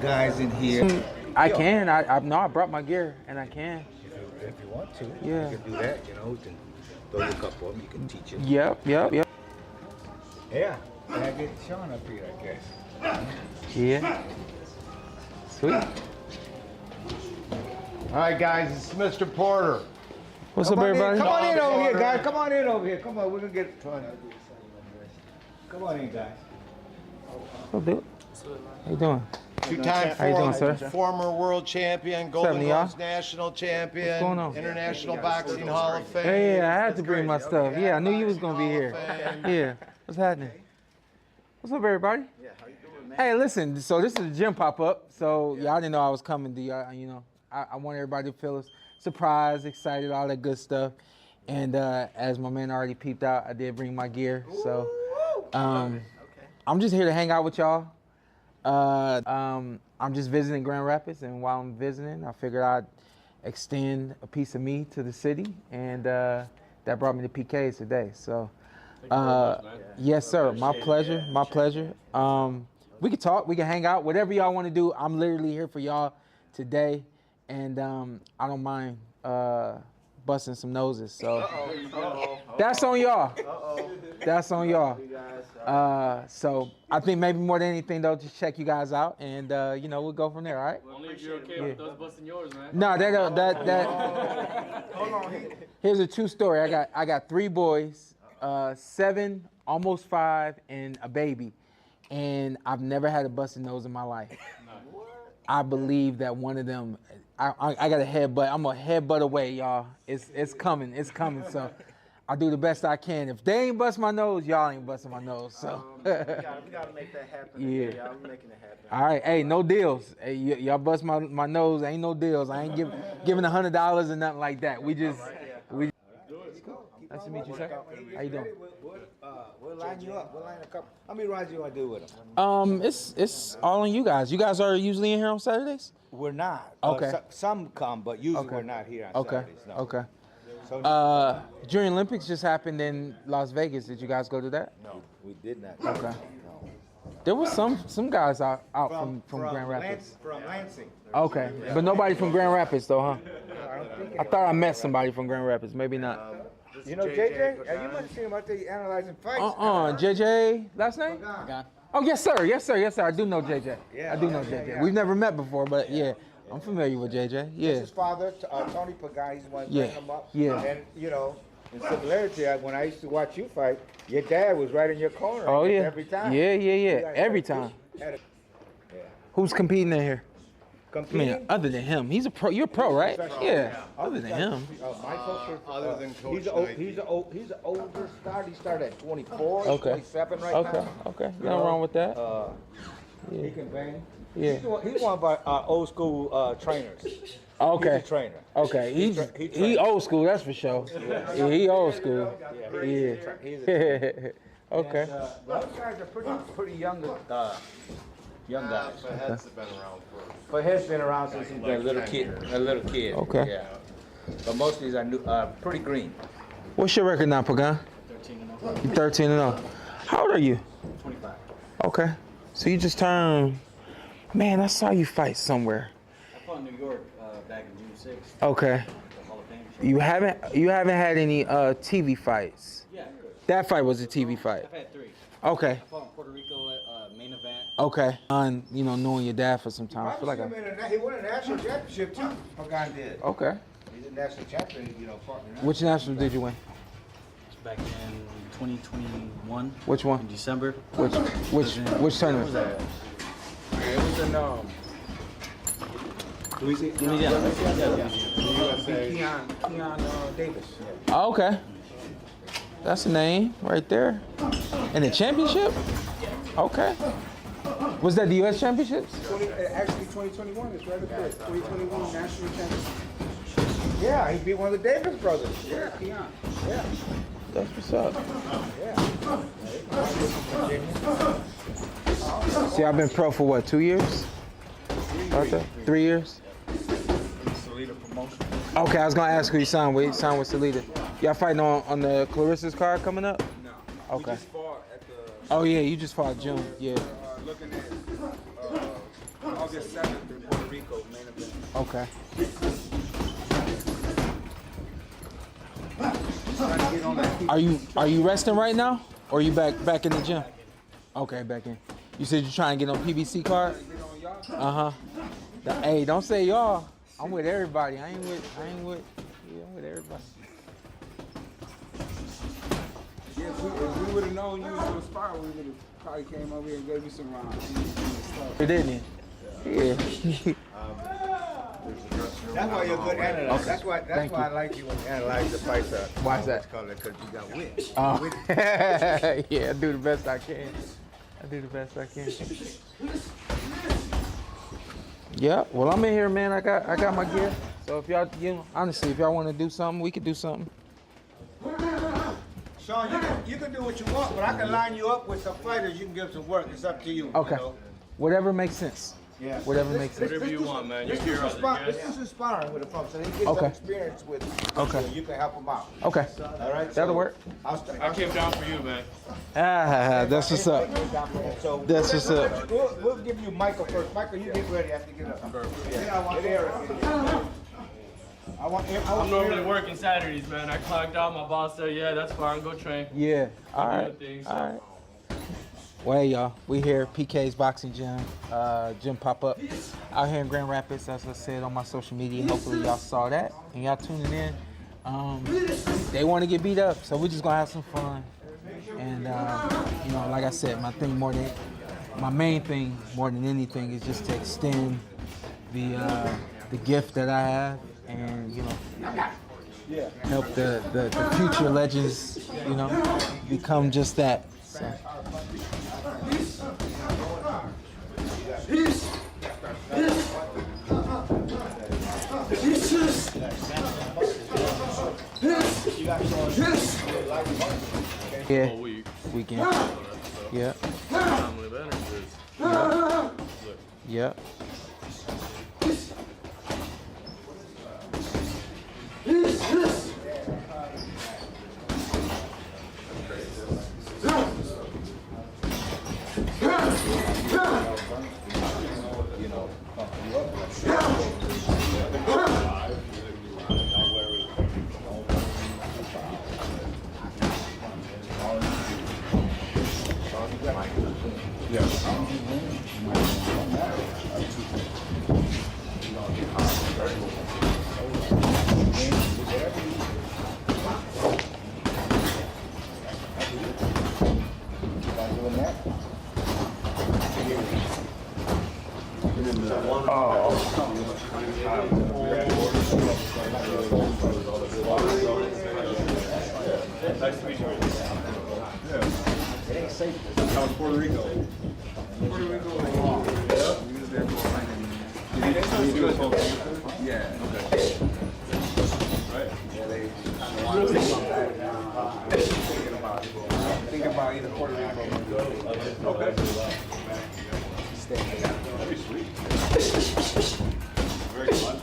guys in here. I can. I brought my gear, and I can. If you want to, yeah. you can do that. You know, you can throw you a couple of them. You can teach them. Yep. Yeah. I get Shawn up here, I guess. Yeah. Sweet. All right, guys, it's Mr. Porter. What's up, everybody? Come on in over here, guys. Come on in over here. Come on, we're gonna get fun. Come on in, guys. What, dude? How you doing? Two-time How you doing, sir? former world champion, Golden 70, y'all? Gloves national champion, What's going on? International Boxing Hall of Fame. Hey, I had to bring my stuff. Yeah, I knew you was gonna be here. Yeah. What's happening? What's up, everybody? Yeah, how you doing, man? Hey, listen. So this is a gym pop-up. So y'all didn't know I was coming. Do y'all? You know, I want everybody to feel surprised, excited, all that good stuff. And as my man already peeped out, I did bring my gear. So I'm just here to hang out with y'all. I'm just visiting Grand Rapids, and while I'm visiting, I figured I'd extend a piece of me to the city, and that brought me to PK's today. So, yes, sir. My pleasure. My pleasure. We can talk. We can hang out. Whatever y'all want to do, I'm literally here for y'all today, and I don't mind busting some noses. So that's on y'all. That's on y'all. So I think maybe more than anything though, just check you guys out, and you know, we'll go from there. All right? Only if you're okay with those busting yours, man. No, that. Hold on. Here's a true story. I got 3 boys, 7, almost 5, and a baby, and I've never had a busted nose in my life. I believe that one of them, I got a headbutt. I'm a headbutt away, y'all. It's coming. It's coming. So I do the best I can. If they ain't bust my nose, y'all ain't busting my nose. So we gotta make that happen. Yeah. Yeah, I'm making it happen. all right. Hey, no deals. Hey, y'all bust my nose. Ain't no deals. I ain't giving $100 or nothing like that. We just Nice to meet you, sir. How you doing? We'll line you up. We'll line a couple. How many rides you want to do with them? It's all on you guys. You guys are usually in here on Saturdays? We're not. Okay. Some come, but usually Okay. we're not here on Saturdays. No. Okay. So, Junior Olympics just happened in Las Vegas. Did you guys go to that? no, we did not. Okay. No. There was some guys out from Grand Rapids. From Lansing. Okay, but nobody from Grand Rapids though, huh? I thought I met somebody from Grand Rapids. Maybe not. You know JJ? You must have seen him out there analyzing fights. JJ, last name? Pagan. Oh, yes, sir. Yes, sir. Yes, sir. I do know JJ. Yeah, I do know yeah, JJ. yeah. We've never met before, but yeah, I'm familiar with JJ. Yeah. His father, Tony Pagan, he's the one Yeah, bringing him up. yeah. And, you know, in similarity, when I used to watch you fight, your dad was right in your corner Oh, yeah. every time. Yeah. You guys Every had time. Yeah. Who's competing in here? I Competing? mean, other than him, he's a pro. You're a pro, right? Yeah. Other than him. My folks are, Other than Coach he's an older start. He started at 24, Okay. 27 right Okay. now. Okay. Nothing wrong with that. He can bang. Yeah. He's one of our old school trainers. Okay. He's a trainer. Okay. He He old school. That's for sure. Yeah. He old school. Yeah. Yeah. He's a trainer. Okay. And, those guys are pretty young guys. But Heads have been around for. But he's been around since he's been a little kid. Okay. Yeah. But most of these are pretty green. What's your record now, Pagan? 13-0. You 13-0. How old are you? 25. Okay. So you just turned. Man, I saw you fight somewhere. I fought in New York back in June 6th. Okay. The Hall of Fame. You haven't had any TV fights. Yeah, of course. That fight was a TV fight. I've had 3. Okay. I fought in Puerto Rico at main event. Okay. On knowing your dad for some time, I feel like He won a national championship too. Pagan did. Okay. He's a national champion, partner. Which national did you win? Back in 2021. Which one? In December. Which tournament? It was in Louisiana. Keon Davis. Oh, okay. That's a name right there. And the championship? Okay. Was that the U.S. championships? Actually, 2021 is right up there. 2021 national championship. Yeah, he beat one of the Davis brothers. Yeah, Keon. Yeah. That's what's up. Yeah. See, I've been pro for what, 2 years? About that? 3 years? Salida promotion. Okay, I was gonna ask who you signed with. You signed with Salida. Y'all fighting on the Clarissa's card coming up? No. Okay. We just fought at the Oh yeah, you just fought June. Yeah. looking at August 7th in Puerto Rico, main event. Okay. Trying to get on that. Are you resting right now, or are you back in the gym? Okay, back in. You said you're trying to get on PBC card. Get on y'all. Hey, don't say y'all. I'm with everybody. I'm with everybody. Yeah, if we would have known you was going to spar, we would have probably came over here and gave you some rounds. You didn't? Yeah. That's why you're a good analyst. That's why Thank I like you when you analyze the fights. Why is that? Because you got wit. Oh. Yeah, I do the best I can. Yeah, well, I'm in here, man. I got my gear. So if y'all, honestly, if y'all want to do something, we could do something. Shawn, you can do what you want, but I can line you up with some fighters. You can give some work. It's up to you. Okay. You know? Whatever makes sense. Yeah. Whatever makes sense. Whatever you want, man. Let's do some sparring with the folks, so they get some experience with it. Okay. So you can help them out. Okay. All right. That'll work. I came down for you, man. That's what's up. So That's what's up. We'll give you Michael first. Michael, you get ready after you get up. Yeah, I want Eric. I'm normally working Saturdays, man. I clocked out. My boss said, yeah, that's fine. Go train. Yeah. All right. All right. Well, hey, y'all, we here at PK's Boxing Gym, gym pop up out here in Grand Rapids, as I said on my social media. Hopefully y'all saw that and y'all tuning in. They want to get beat up, so we're just gonna have some fun. And you know, like I said, my main thing more than anything is just to extend the gift that I have, and you know, help the future legends, you know, become just that. So. Yeah, weekend. Yeah. Yeah. Nice to meet you. How was Puerto Rico? Puerto Rico was long. We was there for like yeah. Okay. Right. Yeah, they kind of wanted to think about either Puerto Rico or Okay. stay. That'd be sweet. Very much.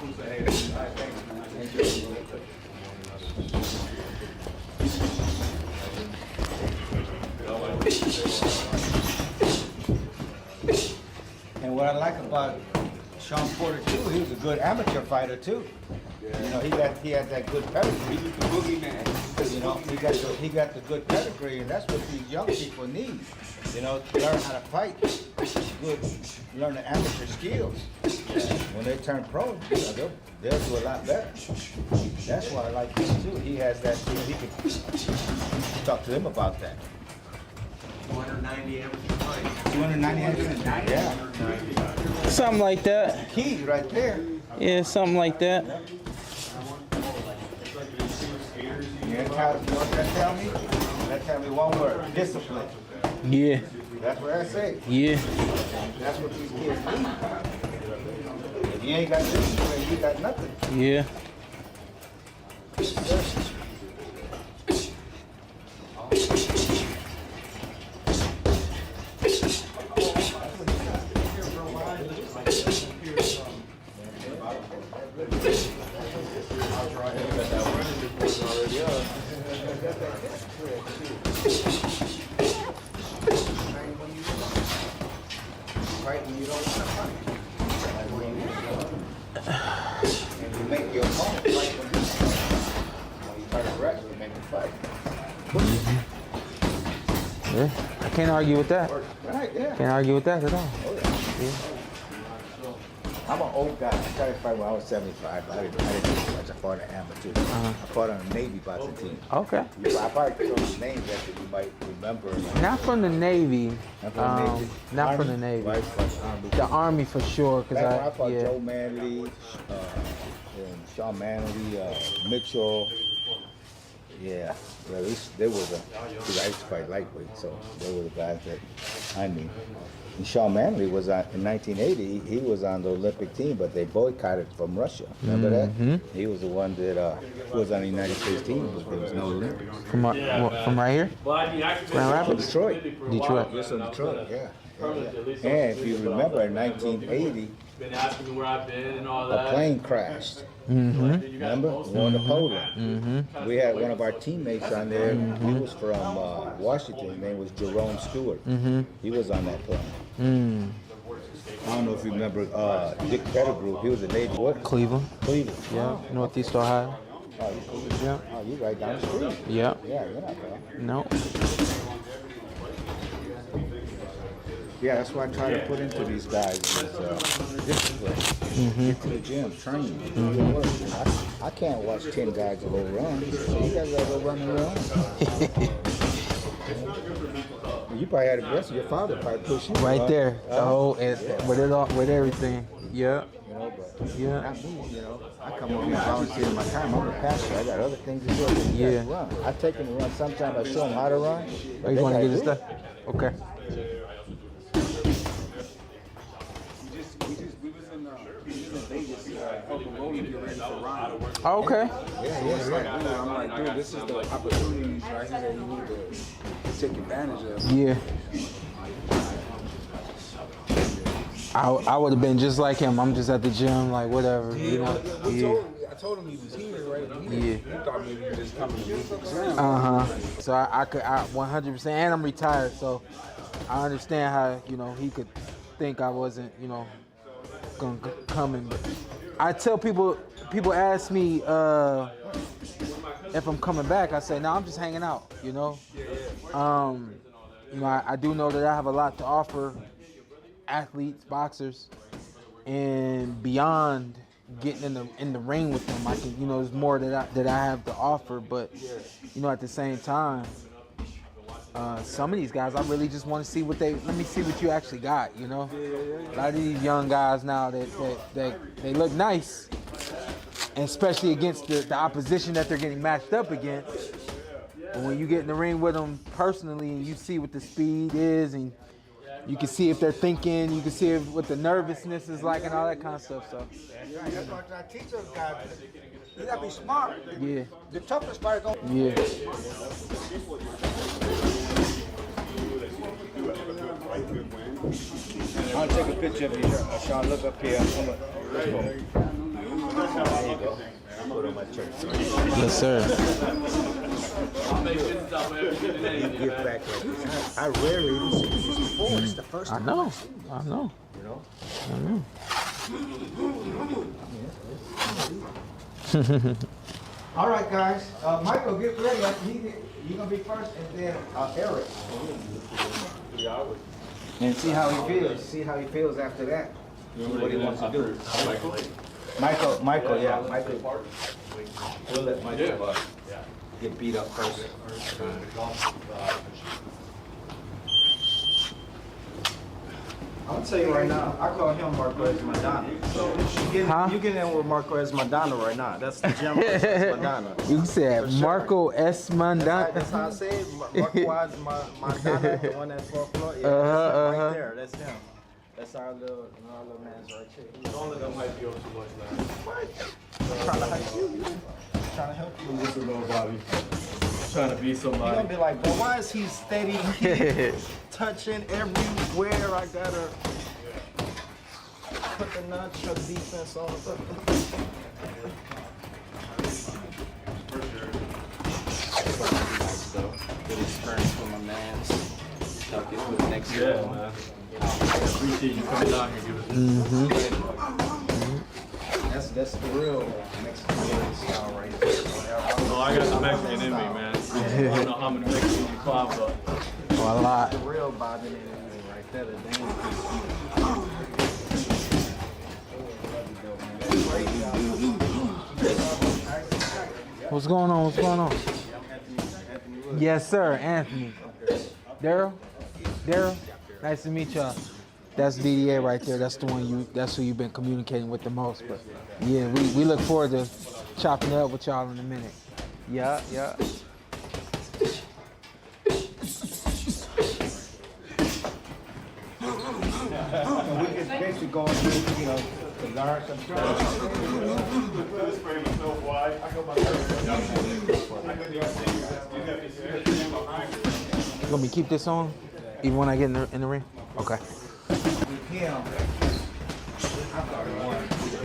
And what I like about Shawn Porter too, he was a good amateur fighter too. You know, he had that good pedigree. He was the boogeyman. You know, he got the good pedigree, and that's what these young people need. You know, to learn how to fight. Good, learn the amateur skills. When they turn pro, you know, they'll do a lot better. That's why I like him too. He has that. You know, he can talk to them about that. 290 amateur fights. 290 amateur. Yeah. Something like that. Key right there. Yeah, something like that. Yeah, that tell me one word: discipline. Yeah. That's what I say. Yeah. That's what these kids need. If you ain't got discipline, you got nothing. Yeah. Right when you don't want to fight. fight. Yeah, I can't argue with that. Right, yeah. Can't argue with that at all. Oh, yeah. I'm an old guy. I started fighting when I was 75. I didn't do much. I fought an amateur. I fought on a Navy boxing team. Okay. I probably throw some names that you might remember. Not from the Navy. Not from the Navy. Not from the Navy. Right, Army. The Army for sure. Cause Back when I fought yeah. Joe Manley, and Shawn Manley, Mitchell. Yeah, they were the. Because I used to fight lightweight, so they were the guys that I knew. And Shawn Manley was on, in 1980. He was on the Olympic team, but they boycotted from Russia. Remember that? He was the one that was on the United States team, but there was no Olympics. From right here? Grand Rapids? Detroit. Detroit. Yes, in Detroit. Yeah. And if you remember, in 1980, Been asking me where I've been and all a that. plane crashed. Remember? Going to Poland. We had one of our teammates on there. He was from Washington. His name was Jerome Stewart. He was on that plane. I don't know if you remember Dick Pettigrew. He was a Navy. What? Cleveland. Cleveland. Yeah. Northeast Ohio. Oh, Yeah. oh, you right down the street. Yeah. Yeah, you're not far. No. Yeah, that's what I try to put into these guys is discipline. Get to the gym, train. I can't watch 10 guys go run. So you guys gotta go run and run. You probably had the rest of your father probably push you. Right there. Oh, and with everything. Yeah. You know, but Yeah. not me, you know. I come over here and volunteer my time. I'm a pastor. I got other things to do. Yeah. Run. I take them to run. Sometimes I show them how to run. Oh, you want to get this stuff? Okay. We was in Vegas helping Roland get ready for Ronald. Oh, okay. Yeah. I'm like, dude, this is the opportunities right here that you need to take advantage of. Yeah. I would have been just like him. I'm just at the gym, like whatever, you know. Yeah. I told him he was here, right? Yeah. He thought maybe he was just coming to meet the gym. So I 100%, and I'm retired, so I understand how, you know, he could think I wasn't, you know, gonna come in. But I tell people ask me if I'm coming back. I say, no, I'm just hanging out, you know. You know, I do know that I have a lot to offer athletes, boxers, and beyond getting in the ring with them. I can, you know, there's more that I have to offer, but you know, at the same time, some of these guys, I really just want to see let me see what you actually got, you know. A lot of these young guys now that they look nice, and especially against the opposition that they're getting matched up against. But when you get in the ring with them personally and you see what the speed is, and you can see if they're thinking, you can see what the nervousness is like and all that kind of stuff. So Yeah, that's what I teach those guys. You gotta be smart. yeah, The toughest part is going. yeah. I'll take a picture of you, Shawn. Look up here. Let's go. There you go. Put on my shirt. Yes, sir. Get back like this. I rarely even see this before. It's the first I time. know. You know? All right, guys. Michael, get ready. You're gonna be first, and then Eric. And see how he feels. See how he feels after that. See what he wants to do. Michael, yeah. Michael. We'll let Michael get beat up first. I'm gonna tell you right now, I call him Marquez Madonna. So you get in with Marquez Madonna right now. That's the gem Marquez Madonna. You said Marco S. Mandana. That's how I say it. Marquez Madonna, the one that's 4th floor. Yeah, right there. That's him. That's our little man's right here. All of them might be on too much now. Trying to help you. Trying to help you. I'm just a nobody. Trying to be You're somebody. gonna be like, but why is he steady touching everywhere? I gotta put the nunchuck defense on. Good experience for my man. Tuck it with next Yeah, year. man. I appreciate you coming down here and giving us That's the real Mexican style right there. Oh, I got the Mexican in me, man. I don't know how many records you clock, but Oh, a lot. The real Bobby and right there. The name. What's going on? What's going on? Yes, sir, Anthony. Daryl? Daryl? Nice to meet y'all. That's DDA right there. That's the one that's who you've been communicating with the most. But yeah, we look forward to chopping it up with y'all in a minute. Yeah, yeah. We just basically going through, you know, to learn some stuff. This frame is so wide. I go by You want me to keep this on, even when I get in the ring? Okay. With him,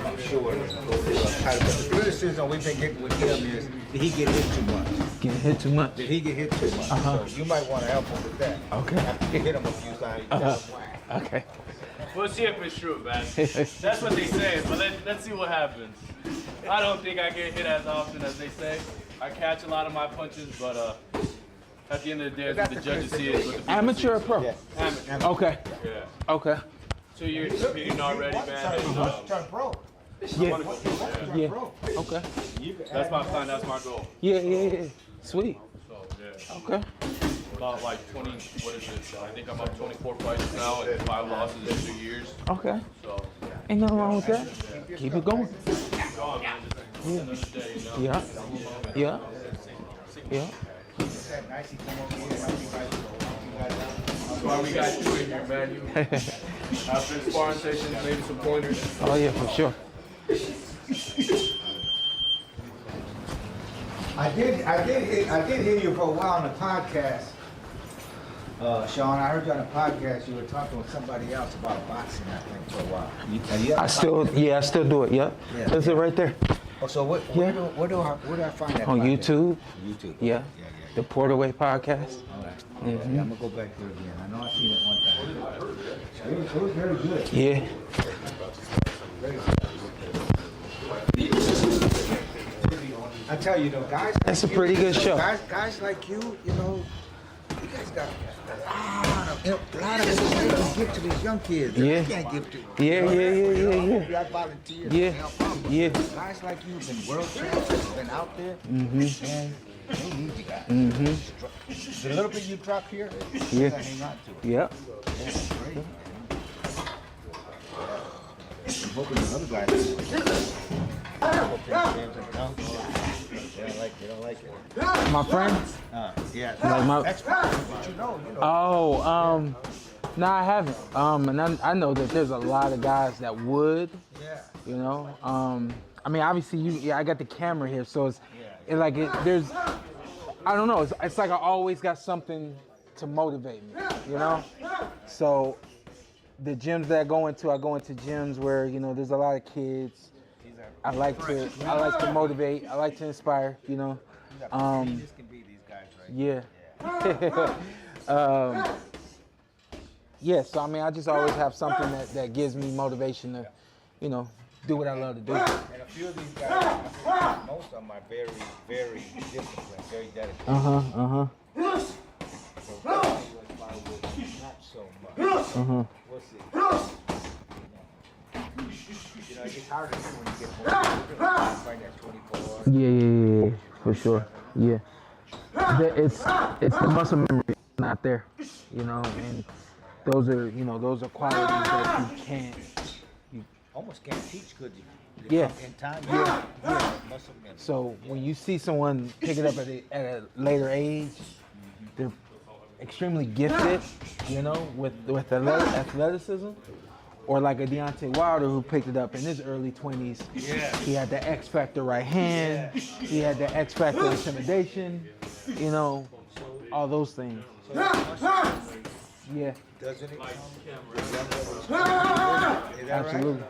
I'm sure. The criticism we've been getting with him is, did he get hit too much? Getting hit too much. Did he get hit too much? So you might want to help him with that. Okay. After you hit him a few times. Okay. we'll see if it's true, man. That's what they say, but let's see what happens. I don't think I get hit as often as they say. I catch a lot of my punches, but at the end of the day, what the judges see is what the people Amateur or see. pro? Yeah. Amateur. Okay. Yeah. Okay. 2 years competing already, man. Turn pro. Yeah. Turn Yeah. pro. Okay. That's my plan. That's my goal. Yeah. Sweet. So yeah, Okay. about like 20. What is it? I think I'm up 24 fights now and 5 losses in 2 years. Okay. So Ain't nothing wrong with that. Keep it going. gone, man. Just another day, you know. Yeah. Yeah. Yeah. Nice, he come over here and help you guys. That's why we got you in here, man. You after sparring sessions, maybe some pointers. Oh yeah, for sure. I did hear you for a while on the podcast. Shawn, I heard you on the podcast. You were talking with somebody else about boxing, I think, for a while. I still do it. Yeah. Yeah. That's it right there. Oh, so where do I find that? On podcast? YouTube. YouTube. Yeah. The PorterWay Podcast. All right. Yeah, I'm gonna go back there again. I know I seen it one time. It was very good. Yeah. I tell you though, guys. That's a like pretty you, good show. Guys like you know, you guys got a lot of information to give to these young kids. that Yeah. I can't give to. Yeah. I volunteer. Yeah. to help them. Yeah. Guys like you have been world champions, been out there, and they need you guys. The little bit you drop here, you Yeah. gotta hang on to it. Yeah. That's great. Man. I'm hoping the other guys. They don't like it. My friend? Yeah. Like my- That's fine, but you know. Oh, no, I haven't. And I know that there's a lot of guys that would, Yeah. you know. I mean, obviously, I got the camera here, so there's, I don't know. It's like I always got something to motivate me, you know. So the gyms that I go into gyms where there's a lot of kids. I like to motivate. I like to inspire, you know. This can be these guys, right? Yeah. Yeah, so I mean, I just always have something that gives me motivation to, do what I love to do. And a few of these guys, most of them are very, very disciplined, very dedicated. So not so much. We'll see. It's hard to do when you get more. Find that 24. Yeah, for sure. Yeah. It's the muscle memory not there, and those are qualities that you Almost can't teach, could you? Yeah. In time. Yeah. Muscle memory. So when you see someone pick it up at a later age, they're extremely gifted, with athleticism, or like a Deontay Wilder who picked it up in his early 20s. Yeah. He had the X Factor right hand. He had the X Factor intimidation, all those things. Yeah. Doesn't it? Absolutely.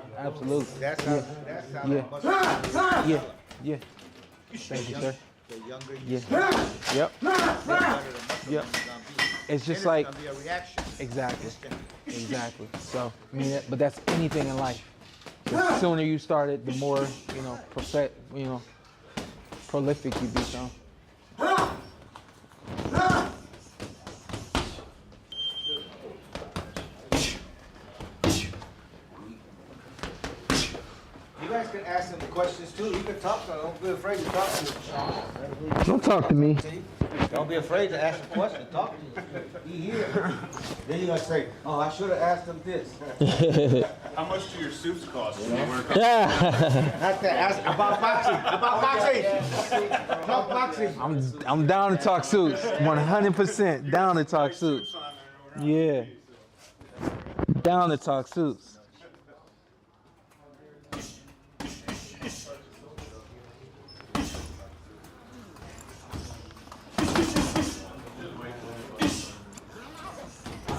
That's how Yeah. the muscle Yeah. Thank you, sir. the younger you Yeah. Yep. the better the muscle Yep. is gonna be. It's just Then like it's gonna be a reaction. exactly. So I mean, but that's anything in life. The sooner you start it, the more prolific you become. You guys can ask him the questions too. You can talk to him. Don't be afraid to talk to him. Don't talk to me. Don't be afraid to ask a question. Talk to him. He here. Then you're gonna say, oh, I should have asked him this. How much do your suits cost? Not that. Ask about boxing. About boxing. Talk boxing. I'm down to talk suits. 100% down to talk suits. Yeah. Down to talk suits.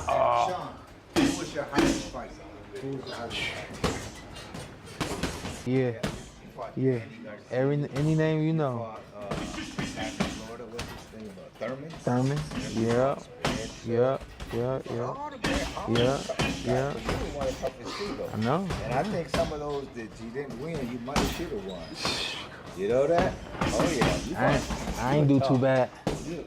Shawn, who was your highest fight? Yeah. Yeah. Any name you know. Florida, what's his name? Thurman? Thurman. Yeah. Yeah. Yeah. Yeah. Yeah. Yeah. He was one of the toughest too, though. I know. And I think some of those that you didn't win, you might have should have won. You know that? Oh yeah. I ain't do too bad.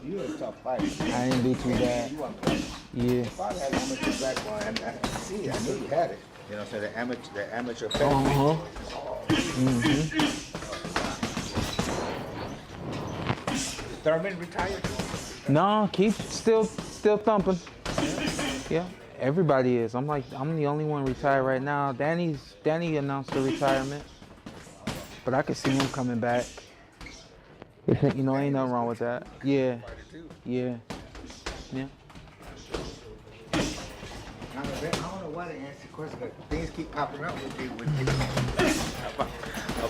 You a tough fighter. I ain't do too bad. You won plenty. Yeah. If I had amateur background, and I see, I knew you had it. You know, so the amateur Uh-huh. Thurman retired. No, keep still thumping. Yeah, everybody is. I'm the only one retired right now. Danny announced the retirement, but I could see him coming back. You know, ain't nothing wrong with that. Yeah, yeah, yeah. I don't know why they answer the question, but things keep popping up with me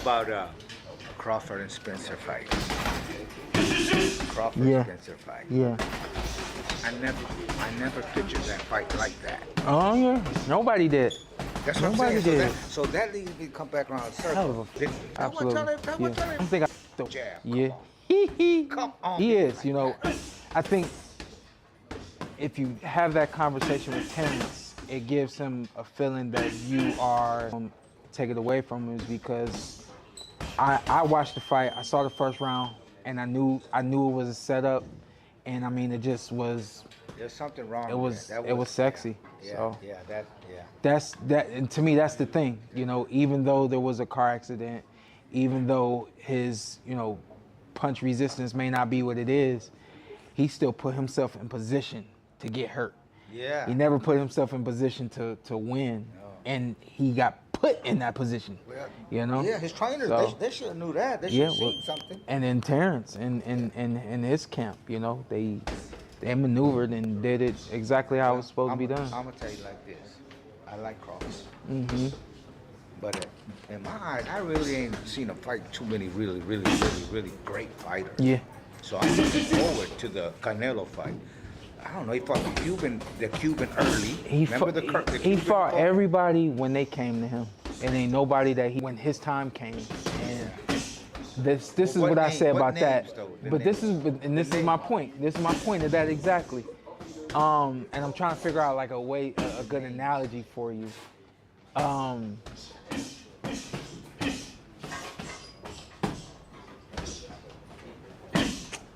about Crawford and Spencer fight. Crawford Yeah. Spencer fight. Yeah. I never pictured that fight like that. Oh yeah. Nobody did. That's what Nobody I'm saying. did. So that leads me to come back around Hell of circle. a absolutely. Yeah. I don't think I. Jab. Yeah. Come on. He is. You know, I think if you have that conversation with Terrence, it gives him a feeling that you are take it away from him, is because I watched the fight. I saw the first round, and I knew it was a setup, and I mean it just was. There's something wrong. It was with that. it was sexy. Yeah, So yeah, yeah. that's that. And to me, that's the thing. You know, even though there was a car accident, even though his punch resistance may not be what it is, he still put himself in position to get hurt. Yeah. He never put himself in position to win, and he got put in that position. Well, Yeah, his trainers, So, they should have knew that. They should yeah, have seen something. and then Terrence in his camp, they maneuvered and did it exactly how it was supposed to be done. I'm gonna tell you like this. I like Crawford. Mm-hmm. But in my eyes, I really ain't seen him fight too many really great fighters. Yeah. So I'm looking forward to the Canelo fight. I don't know, he fought the Cuban early. He Remember fought, the Cuban he fought fight? everybody when they came to him. And ain't nobody when his time came. And this is What what I name- say what about names, that. though? The But this names. is my point. This is my point of that exactly. And I'm trying to figure out like a good analogy for you.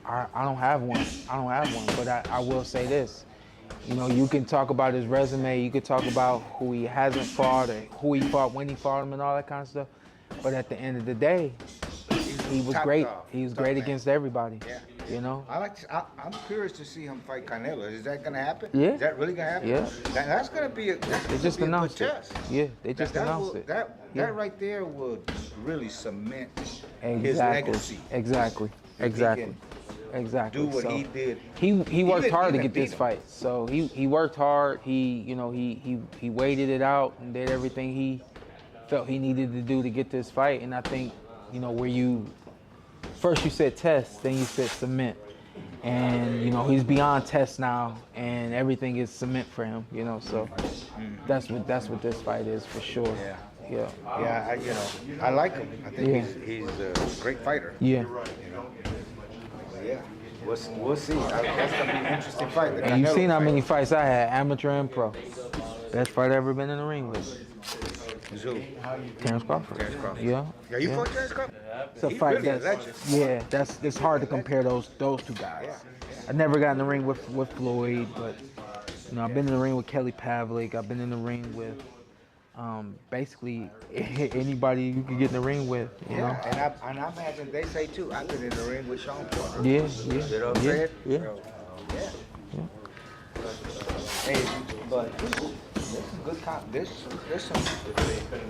I don't have one. But I will say this. You can talk about his resume. You could talk about who he hasn't fought, or who he fought, when he fought him, and all that kind of stuff. But at the end of the day, he was top great. dog, He was top great man. against everybody. Yeah. I'm curious to see him fight Canelo. Is that gonna happen? Yeah. Is that really gonna happen? Yeah. That's gonna be They just announced it. test. Yeah, they just announced it. That Yeah. right there would really cement his Exactly. legacy. Exactly. If he Exactly. can Exactly. Do what So he did. He worked Even- hard to even get this beat him. fight. So he worked hard. He waited it out and did everything he felt he needed to do to get this fight. And I think, where you first you said test, then you said cement. And he's beyond test now, and everything is cement for him. So that's what this fight is for sure. Yeah. Yeah. Yeah, I like him. I think Yeah. he's a great fighter. Yeah. Yeah, we'll see. That's gonna be an interesting fight. the And you've Canelo seen how fight. many fights I had, amateur and pro. Best fight I ever been in the ring with. Who? Terrence Crawford. Terrence Crawford. Yeah. Yeah, you fought Terrence Crawford? It's a He's fight really a that's legend. it's hard to compare those two guys. I never got in the ring with Floyd, but I've been in the ring with Kelly Pavlik. I've been in the ring with basically anybody you can get in the ring with. You know? And I imagine they say too, I've been in the ring with Shawn Porter. Yeah. You know what I'm saying? Yeah. So, Hey, but there's some good there's some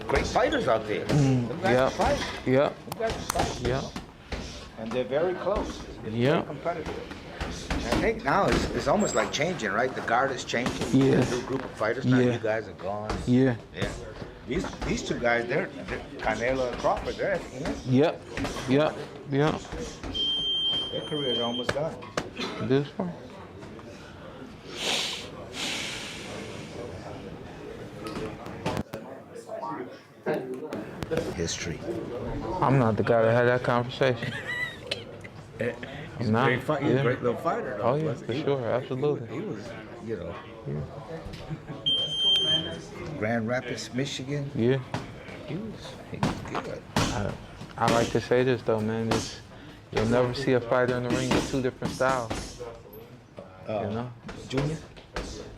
great fighters out there. Them guys can fight. Yeah. Them guys can fight. Yeah. And they're very close. It's Yeah. very competitive. And I think now it's almost like changing, right? The guard is changing. Yeah. The new group of fighters. Now Yeah. you guys are gone. Yeah. Yeah. These two guys, they're Canelo and Crawford. They're at the end. Yep. Their careers are almost done. This one. History. I'm not the guy that had that conversation. I'm not. He's a great little fighter, though. Oh yeah, for sure, absolutely. He was, you know. Grand Rapids, Michigan. Yeah. He was good. I like to say this though, man. You'll never see a fighter in the ring with two different styles. You know? Junior.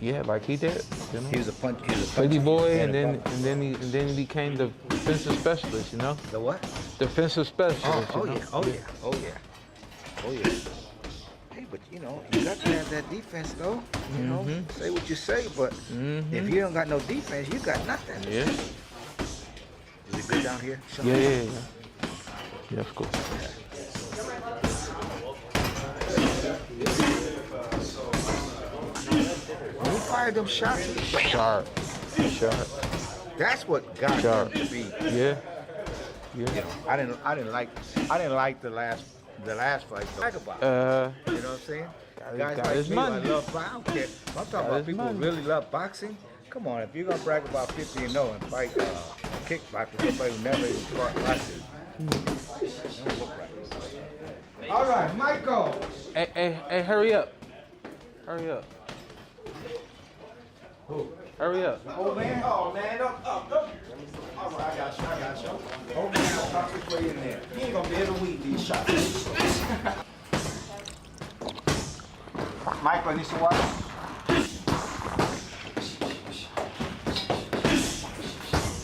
Yeah, like he did. You know? He was a Pretty boy, and then he became the defensive specialist. You know? The what? Defensive specialist. Oh you know? yeah. Oh yeah. Oh yeah. Oh yeah. Hey, but you know, you got to have that defense though. You know, say what you say, but if you don't got no defense, you got nothing. Yeah. Is it good down here? Yeah, of course. When you fire them shots, Sharp. that's what got Sharp. him to be. Yeah. You know, I didn't like the last fight. Talk about it. You know what I'm saying? Guys got like his me, money. I love boxing. I don't care. I'm talking about his people who money. really love boxing. Come on, if you're gonna brag about 50-0 and fight kickboxing, somebody who never even fought boxing. Don't look right. All right, Michael. Hey, hurry up. Hurry up. Hurry up. Oh man, up. All right, I got you. Oh man, I'll talk this way in there. You ain't gonna be able to weed these shots. Michael, need some water?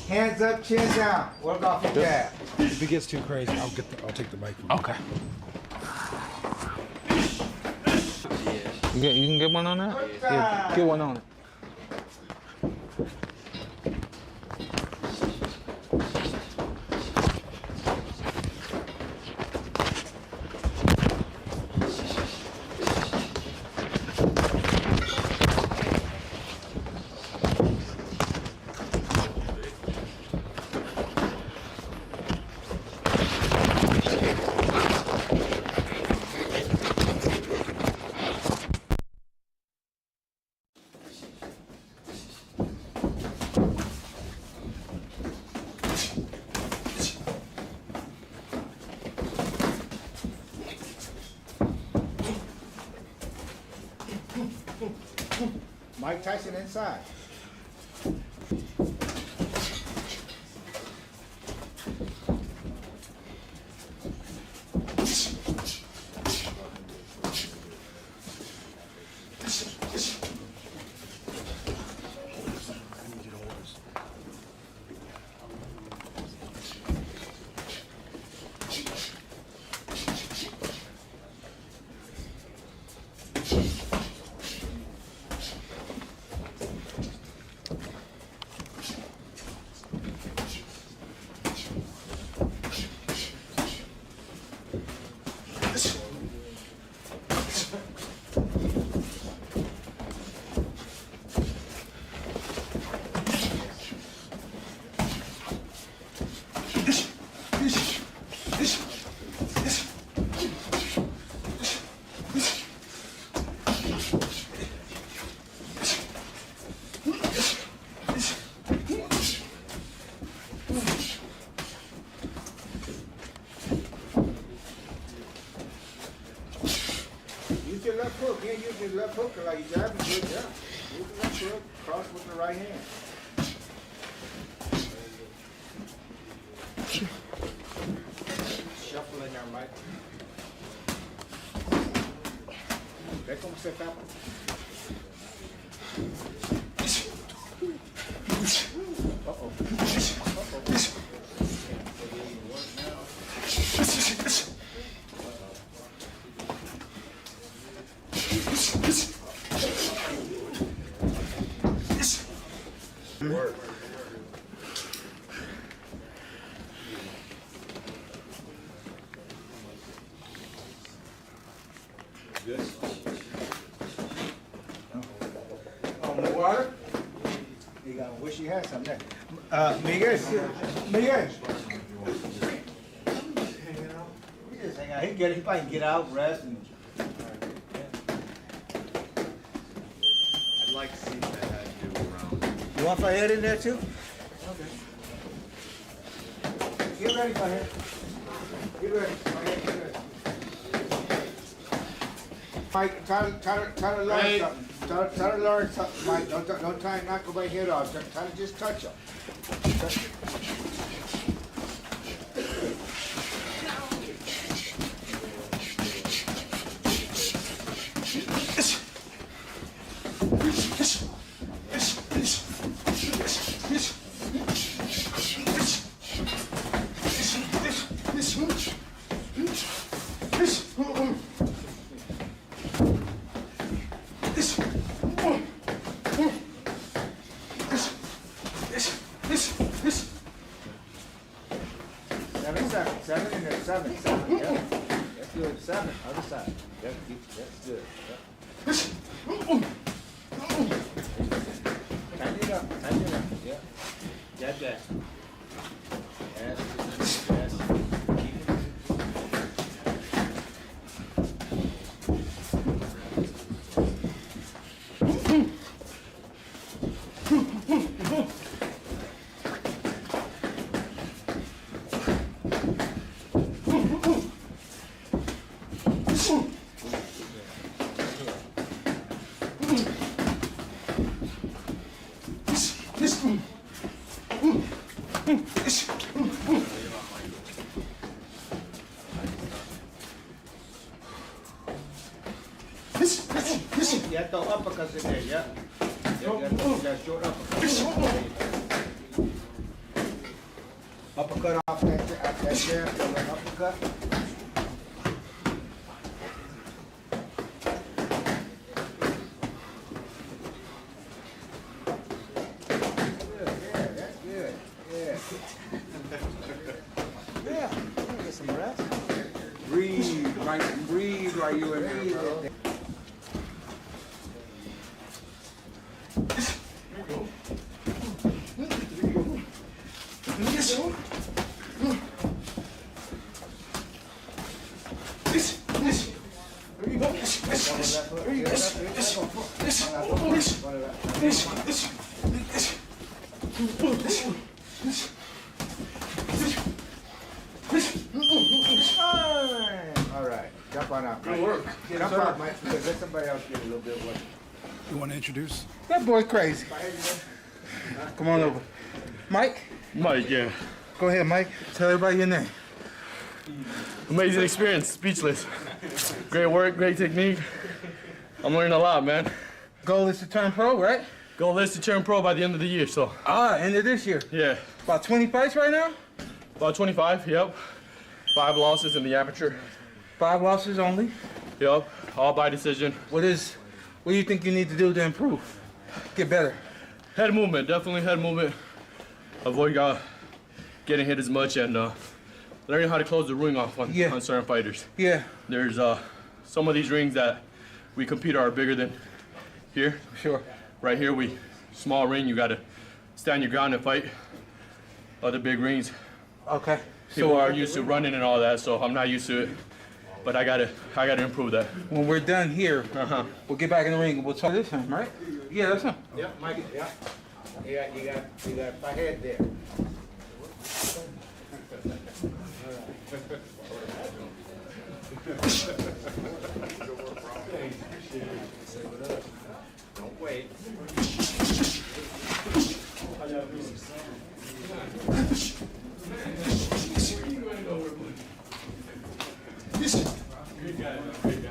Hands up, chin down. Work off your jab. If it gets too crazy, I'll take the mic from you. Okay. You can get one on that? Yeah, get one on it. Mike Tyson inside. Use your left hook. You ain't use your left hook like you jabbing. Good job. Use the left hook. Cross with the right hand. Shuffle in there, Mike. Ve cómo se tapa. Uh-oh. Good. On the water? You got, wish you had some there. Miguel. Miguel. We just hang out. He probably can get out, rest, and. I'd like to see what that had to do around. You want Fahad in there too? Okay. Get ready, Fahad. Get ready. Fahad, get ready. Mike, try to learn something. Try to learn something, Mike. Don't try and knock my head off. Try to just touch him. Seven, yeah. That's good. 7, other side. That's good. Yeah. Tighten it up, yeah. Got that. Yes. You have to uppercut in there, yeah? You got short uppercut. Uppercut off that jab, uppercut. That's good. Yeah. Yeah, get some rest. Breathe while you in there, bro. All right, jump on out. Good work. Jump out, Mike. Let somebody else get a little bit of what. You want to introduce? That boy crazy. Come on over. Mike? Mike, yeah. Go ahead, Mike. Tell everybody your name. Amazing experience, speechless. Great work, great technique. I'm learning a lot, man. Goal is to turn pro, right? Goal is to turn pro by the end of the year, so. End of this year. Yeah. About 20 fights right now? About 25, yep. 5 losses in the amateur. 5 losses only. Yep, all by decision. What do you think you need to do to improve? Get better? Head movement, definitely head movement. Avoid getting hit as much and learning how to close the ring off on certain fighters. Yeah. There's some of these rings that we compete are bigger than here. Sure. Right here, small ring, you gotta stand your ground and fight. Other big rings, Okay. people are used to running and all that, so I'm not used to it. But I gotta improve that. When we're done here, we'll get back in the ring and we'll talk this time, right? Yeah, that's him. Yeah, Mike, yeah. You got my head there. Don't wait. Good guy, good guy.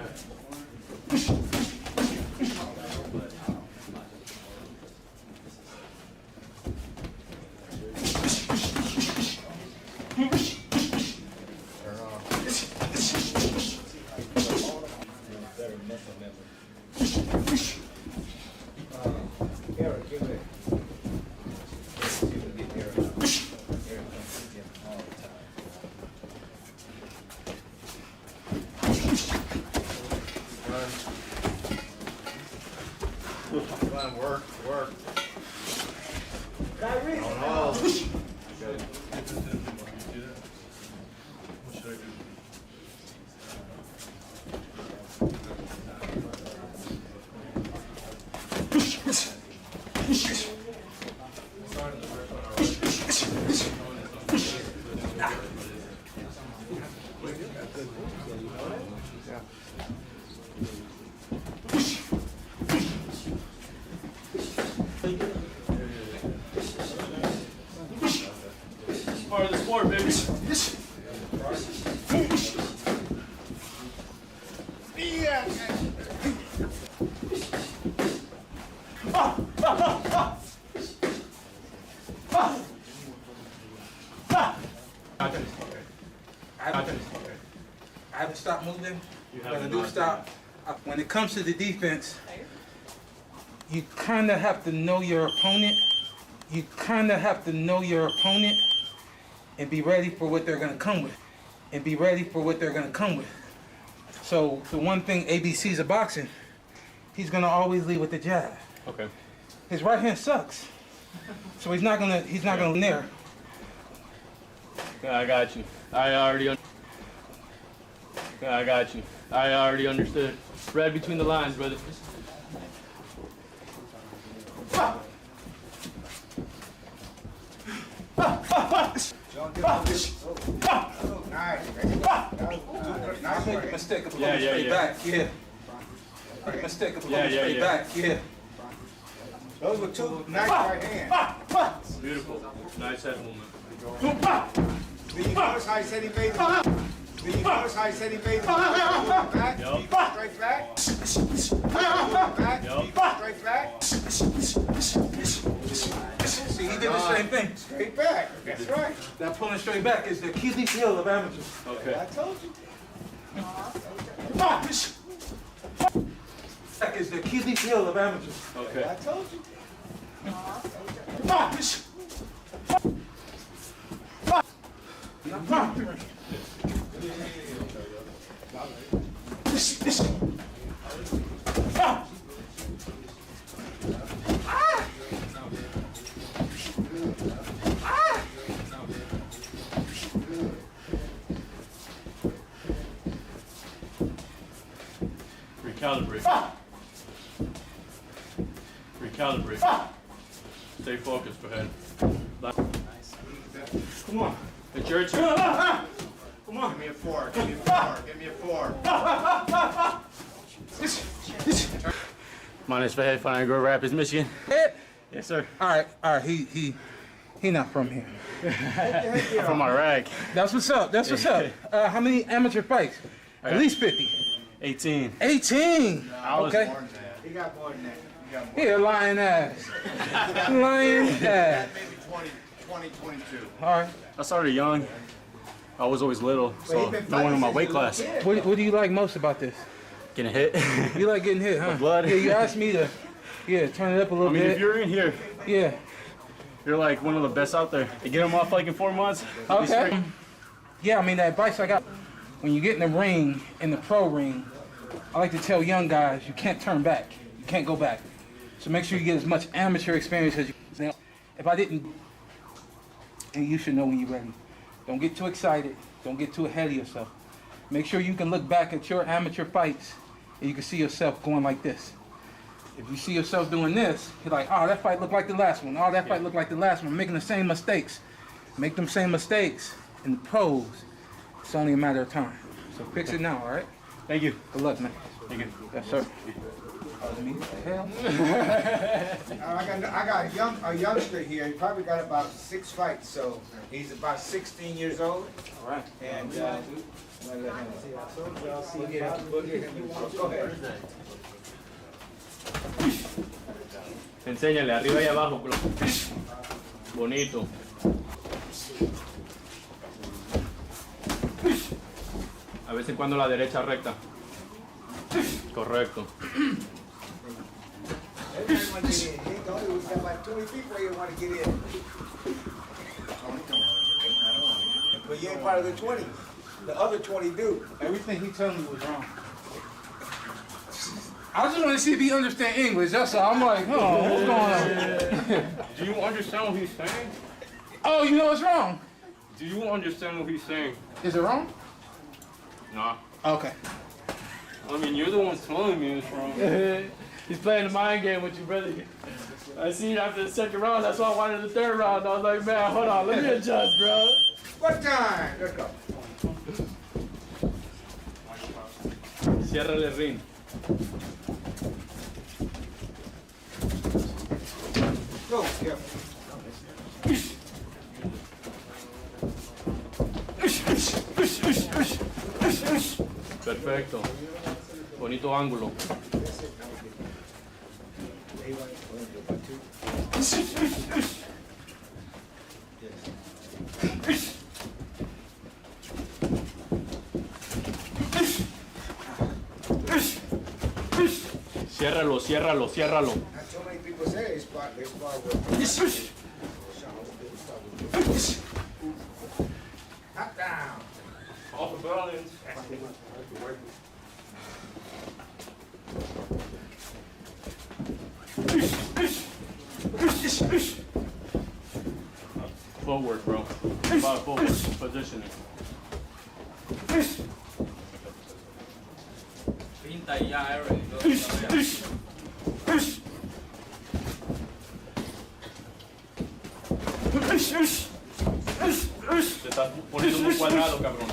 Eric, give it. Work. Part of the sport, baby. I haven't stopped moving, but I do stop. When it comes to the defense, you kind of have to know your opponent. You kind of have to know your opponent and be ready for what they're going to come with. So the one thing ABC's of boxing, he's going to always lead with the jab. Okay. His right hand sucks, so he's not gonna nair. I got you. I already understood. Read between the lines, brother. I make a mistake of going straight back. Yeah. Make a mistake of going straight back. Yeah. Those were two nice right hands. Beautiful. Nice head movement. Do you notice how he said he made it? Back? Do you go straight back? Straight back? Straight back? See, he did the same thing. Straight back. That's right. That pulling straight back is the Achilles heel of amateurs. Okay. I told you. That is the Achilles heel of amateurs. Okay. I told you. Recalibrate. Recalibrate. Stay focused. Go ahead. Come on. It's your turn. Come on. Give me a four. Give me a four. Give me a four. My name's Hafey from Grand Rapids, Michigan. Yes, sir. All right. He not from here. I'm from Iraq. That's what's up. How many amateur fights? At least 50. 18. 18. Okay. He got more than that. He got more. Here, lying ass. Lying ass. Maybe 20, 22. All right. I started young. I was always little, so no one in my weight class. What do you like most about this? Getting hit. You like getting hit, huh? blood. Yeah, you asked me to, turn it up a little I mean, bit. if you're in here, Yeah. you're like one of the best out there. You get them off like in 4 months. Okay. Yeah, I mean, the advice I got, when you get in the ring, in the pro ring, I like to tell young guys, you can't turn back. You can't go back. So make sure you get as much amateur experience as you can. Now, if I didn't, and you should know when you're ready. Don't get too excited. Don't get too ahead of yourself. Make sure you can look back at your amateur fights and you can see yourself going like this. If you see yourself doing this, you're like, oh, that fight looked like the last one. Oh, that fight looked like the last one. Making the same mistakes. Make them same mistakes in the pros. It's only a matter of time. So fix it now, all right? Thank you. Good luck, man. Thank you. Yes, sir. What the hell? I got a youngster here. He probably got about 6 fights, so he's about 16 years old. All right. And we'll get him. Go ahead. Enséñale arriba y abajo, bro. Bonito. A veces cuando la derecha recta. Correcto. Everybody want to get in. He told me we got like 20 people here want to get in. But you ain't part of the 20. The other 20 do. Everything he told me was wrong. I just want to see if he understand English. That's all. I'm like, oh, what's going on? Do you understand what he's saying? Oh, you know what's wrong? Do you understand what he's saying? Is it wrong? Nah. Okay. I mean, you're the one telling me it's wrong. He's playing the mind game with you, brother. I seen after the second round, that's why I wanted the third round. I was like, man, hold on, let me adjust, bro. What time? Let's go. Cierra el ring. Go, yeah. Perfecto. Bonito ángulo. Ciérralo, ciérralo, ciérralo. Not so many people say they spar with. Knock down. Off the balance. Forward, bro. About forward. Positioning. Pinta y ya, Eric. Te estás poniendo muy cuadrado, cabrón.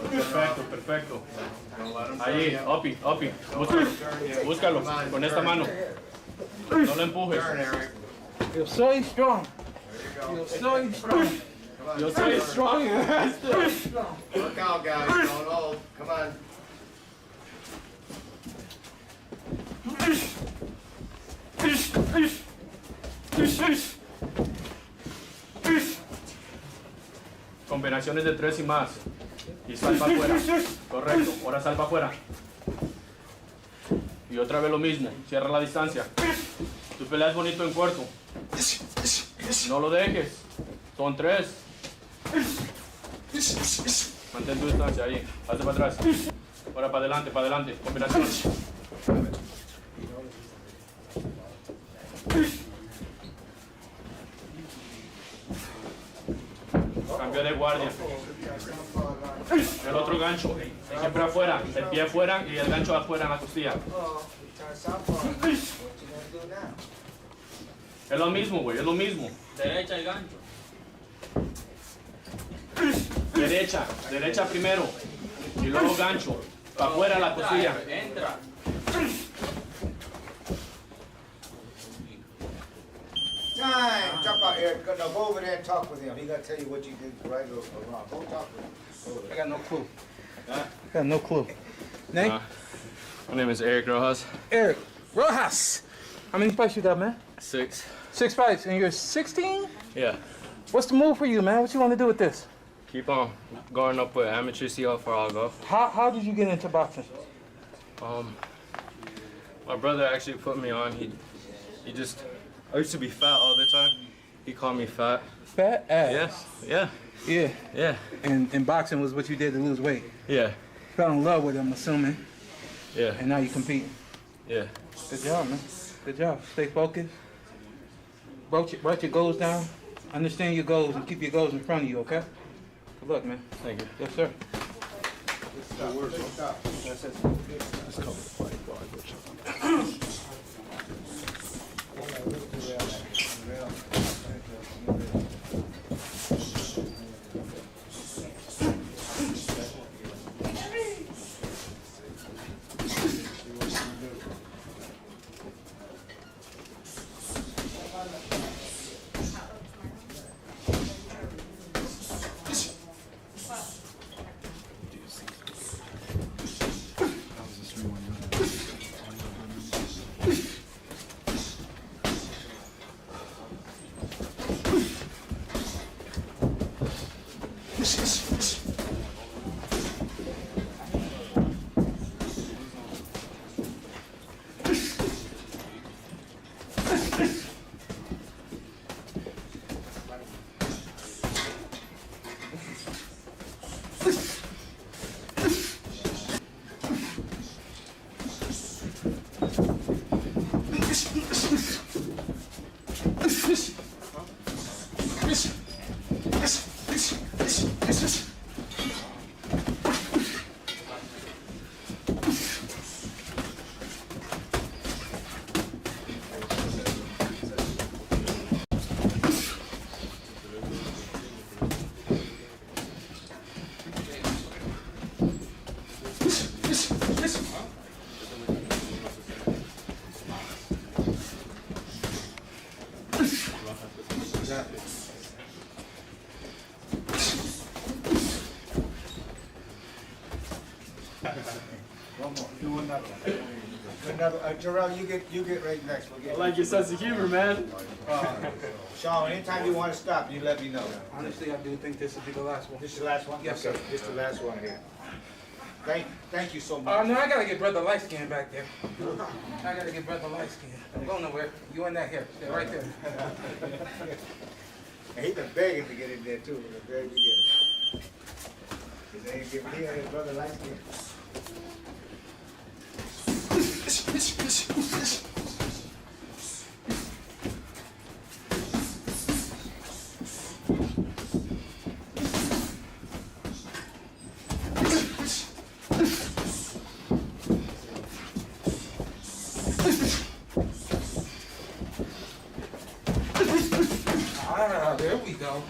Perfecto, perfecto. Ahí, uppy, uppy. Búscalo, búscalo, con esta mano. No lo empujes. You're so strong. You're so strong. Yo soy strong. Look out, guys. Don't hold. Come on. Combinaciones de 3 y más. Y salva afuera. Correcto. Ahora salva afuera. Y otra vez lo mismo. Cierra la distancia. Tu pelea es bonito en corto. No lo dejes. Son 3. Mantén tu distancia ahí. Hazte para atrás. Ahora para adelante, para adelante. Combinaciones. Cambio de guardia. El otro gancho. Siempre afuera. El pie afuera y el gancho afuera en la costilla. Es lo mismo, güey. Es lo mismo. Derecha y gancho. Derecha. Derecha primero. Y luego gancho. Para afuera la costilla. Entra. Time. Jump out here. No, go over there and talk with him. He got to tell you what you did right or wrong. Go talk with him. Go over I there. got no clue. I got no clue. Name? My name is Eric Rojas. Eric Rojas. How many fights you got, man? 6. 6 fights, and you're 16? Yeah. What's the move for you, man? What you want to do with this? Keep on going up with amateur, see how far I'll go. How did you get into boxing? My brother actually put me on. He just, I used to be fat all the time. He called me fat. Fat ass. Yes. Yeah. Yeah. Yeah. And boxing was what you did to lose weight. Yeah. Fell in love with him, assuming, Yeah. and now you compete. Yeah. Good job, man. Good job. Stay focused. Write your goals down. Understand your goals and keep your goals in front of you, okay? Good luck, man. Thank you. Yes, sir. another. Jarrell, you get right next. We'll get I like your sense of humor, man. Sean, anytime you want to stop, you let me know. Honestly, I do think this will be the last one. This is the last one? Yes, Okay, sir. this is the last one here. Thank you so much. No, I gotta get brother light skin back there. I gotta get brother light skin. Don't go nowhere. You in that here. Stay right there. And he been begging to get in there too. He been begging to get in. Cause they ain't giving his brother light skin. Ah, there we go.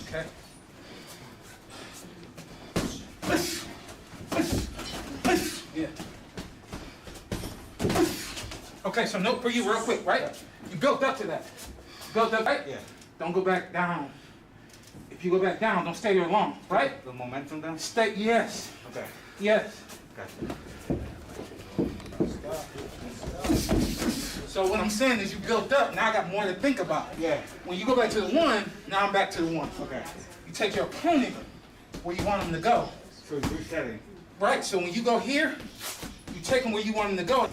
Okay. Yeah. Okay, so note for you real quick, right? You built up to that. Built up, right? Yeah. Don't go back down. If you go back down, don't stay there long, right? The momentum down? Stay, yes, Okay. yes. Gotcha. So what I'm saying is you built up, now I got more to think about. Yeah. When you go back to the one, now I'm back to the one. Okay. You take your opponent where you want him to go. So it's resetting. Right, so when you go here, you take him where you want him to go.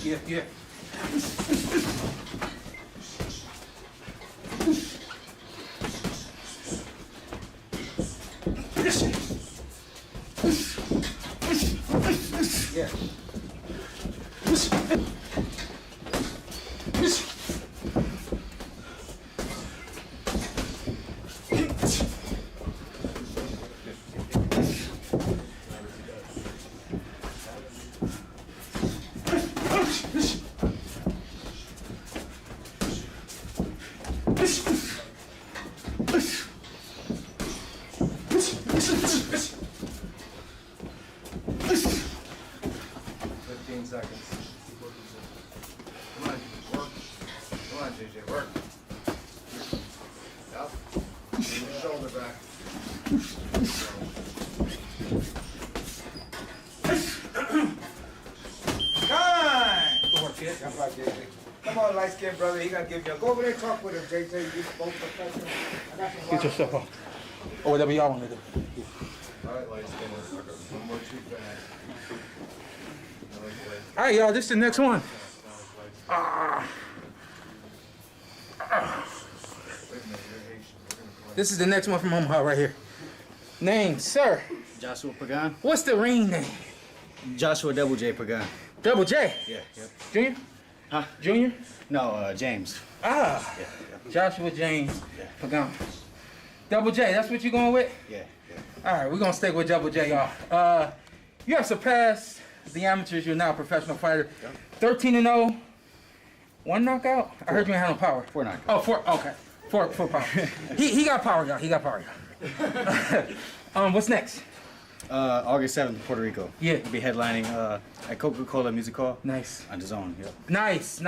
Yeah. Yeah. Come on, light skinned brother. He gonna give you a go over there and talk with him, JJ. You both professional. I got some Get your stuff off. Or whatever y'all want to do. All right, light skinned. One more too fast. All right, y'all, this is the next one. This is the next one from Omaha right here. Name, sir. Joshua Pagan. What's the ring name? Joshua Double J Pagan. Double J. Yeah, yep. Junior? Huh? Junior? No, James. Ah. Yeah, Joshua James Yeah. Pagan. Double J, that's what you going with? yeah. All right, we're going to stick with Double J, y'all. You have surpassed the amateurs. You're now a professional fighter. 13-0. One knockout? I heard you ain't have no power. 4 knockouts. Oh, 4. Okay. 4 power. he got power, y'all. He got power, y'all. What's next? August 7th, Puerto Rico. Yeah. We'll be headlining at Coca-Cola Music Hall. Nice. On the zone, yep. Nice.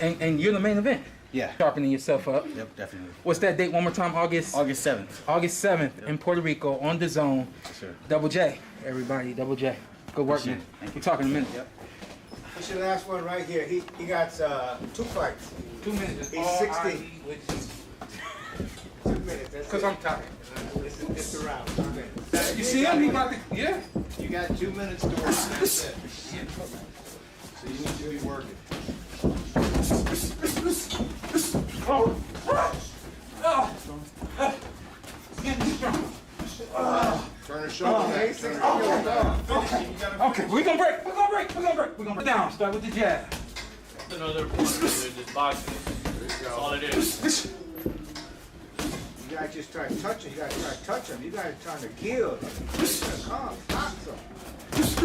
And you're the main event. Yeah. Sharpening yourself up. Yep, definitely. What's that date one more time? August 7th. August 7th in Puerto Rico on the zone. Yes, sir. Double J, everybody. Double J. Good work, Appreciate man. it. Thank We're talking in a minute. Yep. What's your last one right here? He got 2 fights. 2 minutes. He's 60. 2 minutes. That's Because it. I'm tired. It's the round. 2 minutes. You see him? He about to, yeah. You got 2 minutes to work, that's it. So you need to be working. Turn the shoulder back. Turn the shoulder back. Okay, we're gonna break down. Start with the jab. That's another point. They're just boxing. That's all it is. You gotta just try to touch him. You gotta try to touch him. You gotta try to kill. Calm, box him.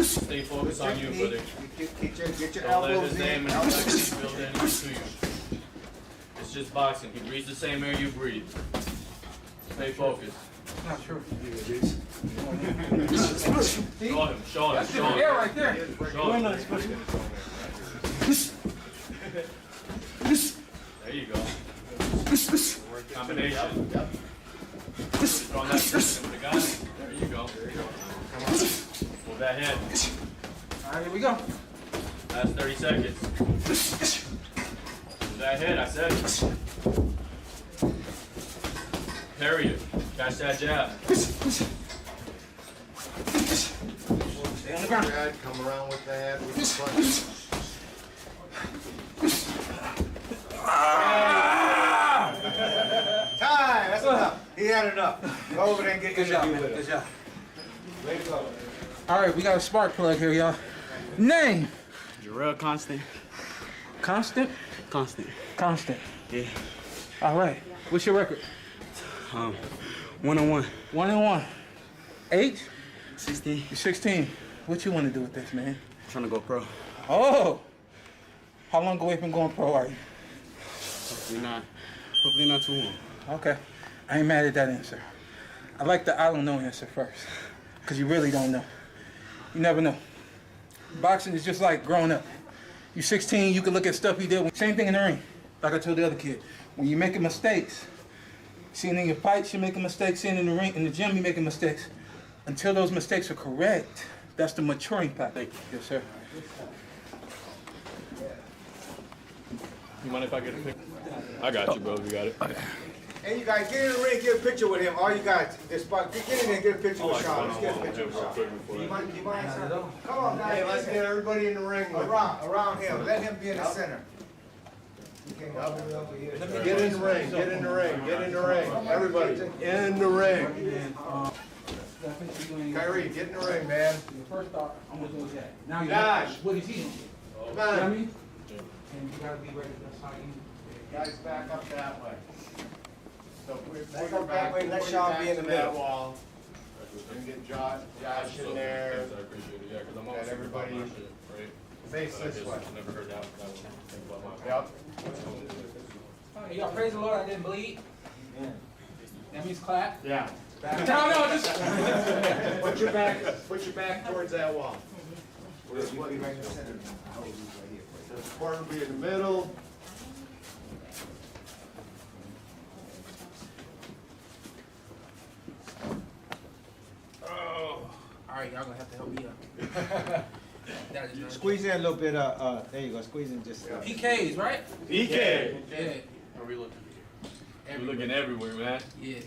Stay focused on you, brother. Get your Don't let elbows his name in. and his legacy build anything to you. It's just boxing. He breathes the same air you breathe. Stay focused. Not true. Show him. That's the air right there. There you go. Combination. Throwing that system with the guy. There you go. Move that head. All right, here we go. Last 30 seconds. Move that head, I said. Period. Catch that jab. Stay on the ground. Come around with the head with the front. Time. That's enough. He had enough. Go over there and get Good job, man. with Good him. job. Way to go. All right, we got a spark plug here, y'all. Name? Jarrell Constant. Constant? Constant. Constant. Yeah. All right. What's your record? 1-on-1. 1-1. Age? 16. You're 16. What you want to do with this, man? Trying to go pro. Oh. How long away from going pro are you? Hopefully not too long. Okay. I ain't mad at that answer. I like the I don't know answer first. Because you really don't know. You never know. Boxing is just like growing up. You're 16, you can look at stuff you did. Same thing in the ring. Like I told the other kid. When you're making mistakes, seeing in your fights, you're making mistakes. Seeing in the ring, in the gym, you're making mistakes. Until those mistakes are correct, that's the maturing path. Thank you. Yes, sir. You mind if I get a pic? I got you, bro. You got it. Hey, you guys, get in the ring, get a picture with him. All you guys, this spot, get in there and get a picture with Shawn. Let's get a picture with Shawn. You mind, son? Come on, guys. Hey, let's get everybody in the ring. Around him. Let him be in the center. Get in the ring, get in the ring, get in the ring. Everybody, in the ring. Kyrie, get in the ring, man. First off, I'm gonna do that. Now you Josh. what is he doing? Come You know what I on. mean? And you gotta be ready. That's how you. Guys, back up that way. So Back up that way, let Shawn be in the middle. Wall. And get Josh in there. I appreciate it. Yeah, because I'm always And everybody thinking about my shit, right? face But I this just way. never heard that one. Think about my Yep. Y'all praise the Lord, I didn't bleed. That means clap. Yeah. No, just. Put your back towards that wall. Just be right in the center. The Porter will be in the middle. All right, y'all gonna have to help me up. That is not- Squeeze in a little bit, there you go, squeeze in just. PKs, right? PK. Yeah. Are we looking? We're looking everywhere, man. Yeah.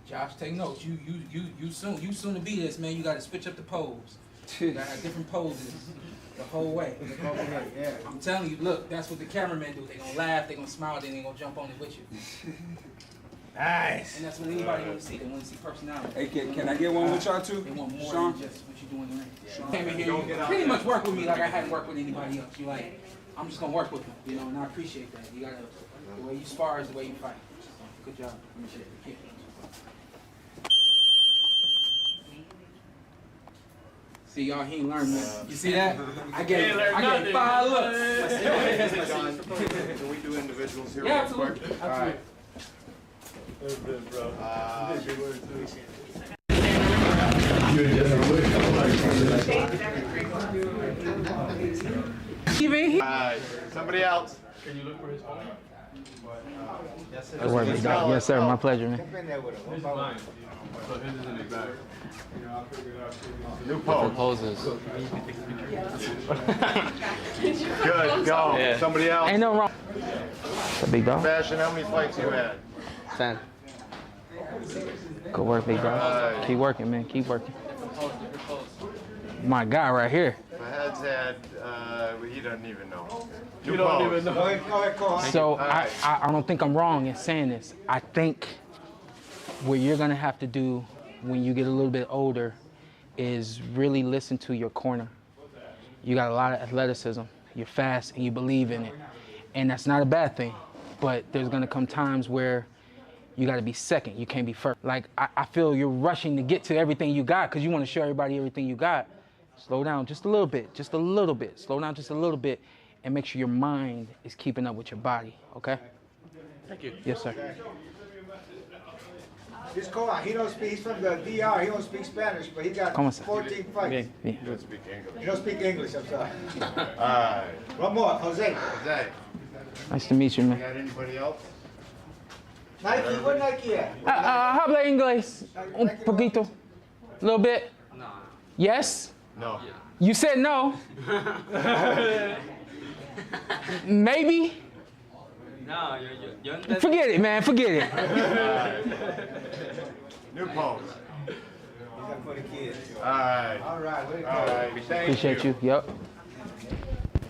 Josh, take notes. You soon to be this, man. You gotta switch up the pose. You gotta have different poses the whole way. Yeah. I'm telling you, look, that's what the cameramen do. They gonna laugh, they gonna smile, then they gonna jump on it with you. Nice. And that's what anybody want to see. They want to see personality. Hey, can I get one with y'all too? They want more Sean? than just what you do in the ring. Came in here, you pretty much work with me like I hadn't worked with anybody else. You like, I'm just gonna work with you, you know, and I appreciate that. You gotta, the way you spar is the way you fight. Good job. Appreciate it. Yeah. See y'all, he ain't learned that. You see that? I gave 5 looks. Can we do individuals here? Yeah, real quick? absolutely. All right. Somebody else. Can you look for his phone? Yes, sir. My pleasure, man. Jump in there with him. This is mine. So his is in his bag. New pose. Poses. Good, go. Yeah. Somebody else. Ain't no wrong. What's up, big dog? Fashion, how many fights you had? 10. Good work, big dog. Right. Keep working, man. Keep working. My guy right here. Fahad's had, he doesn't even know. You don't even know. Go ahead, Cole. So I don't think I'm wrong in saying this. I think what you're gonna have to do when you get a little bit older is really listen to your corner. You got a lot of athleticism. You're fast and you believe in it. And that's not a bad thing. But there's gonna come times where you gotta be second. You can't be first. Like, I feel you're rushing to get to everything you got because you wanna show everybody everything you got. Slow down just a little bit, just a little bit. Slow down just a little bit and make sure your mind is keeping up with your body, okay? Thank you. Yes, sir. This Koa, he don't speak, he's from the DR, he don't speak Spanish, but he got ¿Cómo está? 14 fights. Bien, bien. You don't speak English. He don't speak English, I'm sorry. Alright. One more, Jose. Jose, Nice to meet you, man. got anybody else? Nike, what Nike at? Habla inglés un poquito, a little bit. No. Yes. No. You said no. Maybe. No, yo entendí. Forget it, man. Forget it. New pose. For the kids. Alright. All right, way to go. Alright, thank Appreciate you. Yep.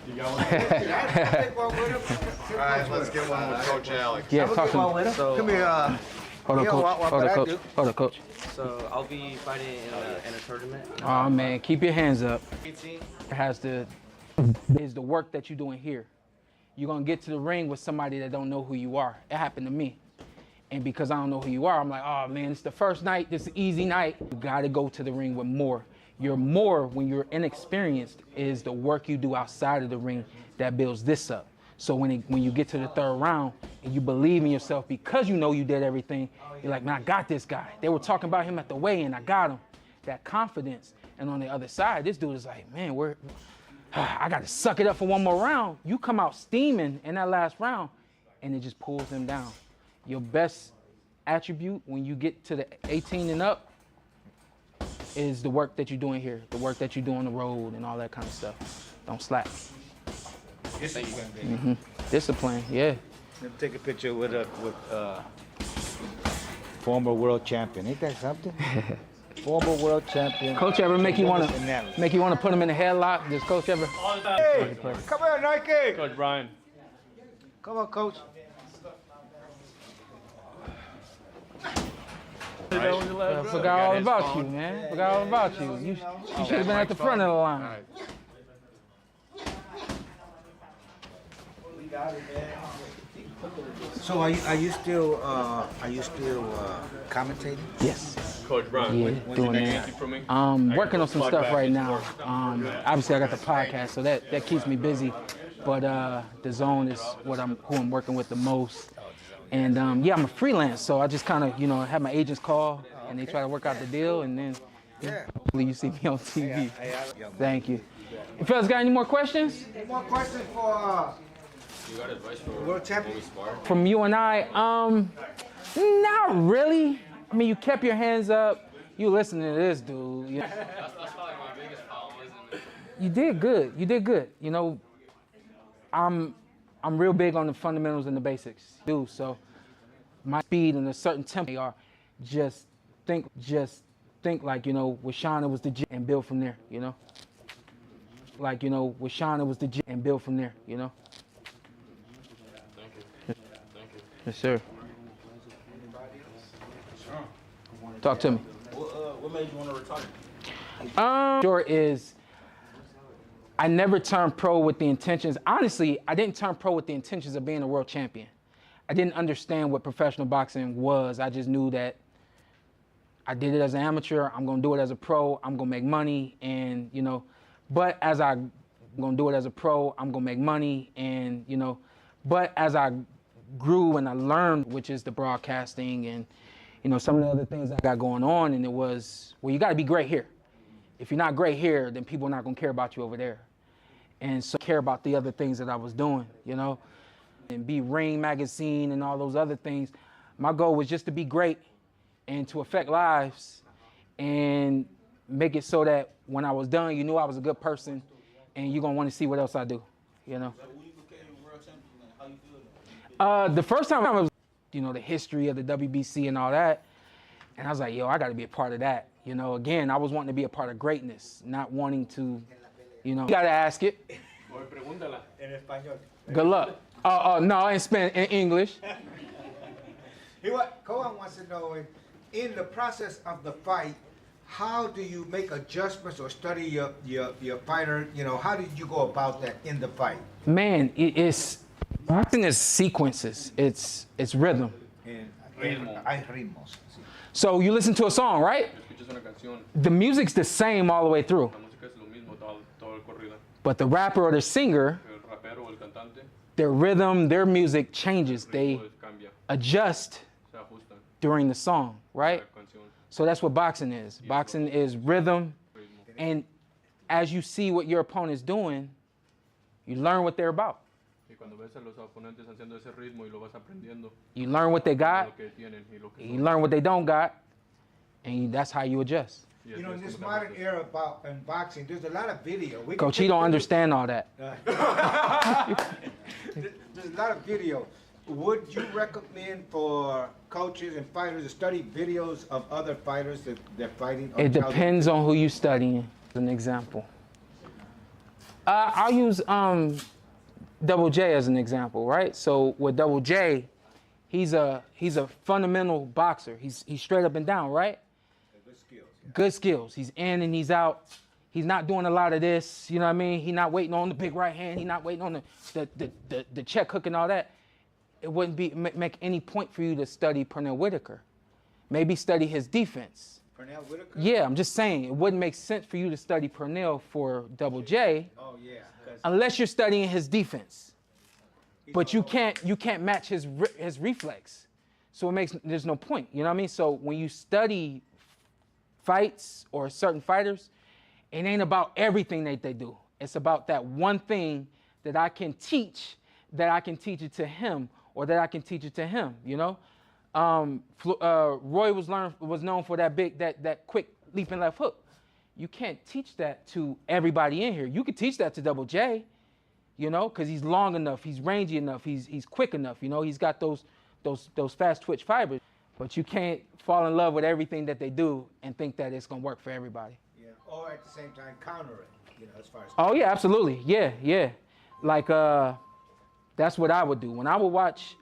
You got one? Take one with him. Alright, let's get one with Coach Alex. Yeah, talk to me. So, Come here, Hold on, Yeah, coach. what Hold on, I coach. do? Hold on, coach. so I'll be fighting in a tournament. Oh man, keep your hands up. 18. Is the work that you're doing here. You're gonna get to the ring with somebody that don't know who you are. It happened to me. And because I don't know who you are, I'm like, oh man, it's the first night, this is an easy night. You gotta go to the ring with more. Your more, when you're inexperienced, is the work you do outside of the ring that builds this up. So when you get to the third round and you believe in yourself because you know you did everything, you're like, man, I got this guy. They were talking about him at the weigh-in, I got him. That confidence. And on the other side, this dude is like, man, I got to suck it up for one more round. You come out steaming in that last round, and it just pulls them down. Your best attribute when you get to the 18 and up is the work that you're doing here, the work that you do on the road and all that kind of stuff. Don't slack. Discipline, baby. Mm-hmm. Discipline, yeah. Let me take a picture with former world champion. Ain't that something? Former world champion. Coach ever make you want Tremendous to put him in a headlock? Does coach ever? All the time. Hey, come here, Nike. Coach Brian. Come on, coach. I forgot all about you, man. Forgot all about you. You should have been at the front of the line. Alright. So are you still commentating? Yes. Coach Brian. Yeah, doing that. For me? Working on some stuff right now. Obviously, I got the podcast, so that keeps me busy. But the zone is who I'm working with the most. And yeah, I'm a freelance, so I just kind of have my agents call and they try to work out the deal, and then hopefully you see me on TV. Thank you. You fellas got any more questions? Any more questions for You got advice for world champion? when we spar? From you and I, not really. I mean, you kept your hands up. You listen to this dude. That's probably my biggest problem, isn't it? You did good. You did good. I'm real big on the fundamentals and the basics. So my speed and a certain tempo are just think like, with Shawn it was the gym and build from there, Like, with Shawn it was the gym and build from there, Thank you. Thank you. Yes, sir. Talk to me. What made you want to retire? Sure is, I never turned pro with the intentions. Honestly, I didn't turn pro with the intentions of being a world champion. I didn't understand what professional boxing was. I just knew that I did it as an amateur. I'm gonna do it as a pro. I'm gonna make money, and but as I'm gonna do it as a pro, I'm gonna make money, and but as I grew and I learned, which is the broadcasting and some of the other things I got going on, and it was, well, you got to be great here. If you're not great here, then people are not gonna care about you over there. And so care about the other things that I was doing, and be Ring Magazine and all those other things. My goal was just to be great and to affect lives and make it so that when I was done, you knew I was a good person and you're gonna want to see what else I do, When you became world champion, how you feel? The first time I was, the history of the WBC and all that, and I was like, yo, I gotta be a part of that. Again, I was wanting to be a part of greatness, not wanting to, you gotta ask it. Good luck. No, in English. Koa wants to know, in the process of the fight, how do you make adjustments or study your fighter? How did you go about that in the fight? Man, boxing is sequences. It's rhythm. Ritmos. So you listen to a song, right? The music's the same all the way through. But the rapper or the singer, their rhythm, their music changes. adjust during the song, right? So that's what boxing is. Boxing is rhythm, and as you see what your opponent's doing, you learn what they're about. You learn what they got, you learn what they don't got, and that's how you adjust. You know, in this modern era in boxing, there's a lot of video. Coach, he don't understand all that. There's a lot of video. Would you recommend for coaches and fighters to study videos of other fighters that they're fighting? It depends on who you're studying. As an example, I'll use Double J as an example, right? So with Double J, he's a fundamental boxer. He's straight up and down, right? Good skills. Yeah. Good skills. He's in and he's out. He's not doing a lot of this. You know what I mean? He's not waiting on the big right hand. He's not waiting on the check hook and all that. It wouldn't make any point for you to study Pernell Whitaker. Maybe study his defense. Pernell Whitaker? Yeah, I'm just saying it wouldn't make sense for you to study Pernell for Double J. Oh yeah. Unless you're studying his defense. But you can't match his reflex. So there's no point. You know what I mean? So when you study fights or certain fighters, it ain't about everything that they do. It's about that one thing that I can teach it to him, or that I can teach it to him, you know? Roy was known for that quick leaping left hook. You can't teach that to everybody in here. You could teach that to Double J, you know, because he's long enough, he's rangy enough, he's quick enough, you know, he's got those fast twitch fibers. But you can't fall in love with everything that they do and think that it's gonna work for everybody. Yeah. Or at the same time counter it, you know, as far as. Oh yeah, absolutely. Yeah. Like that's what I would do. When I would watch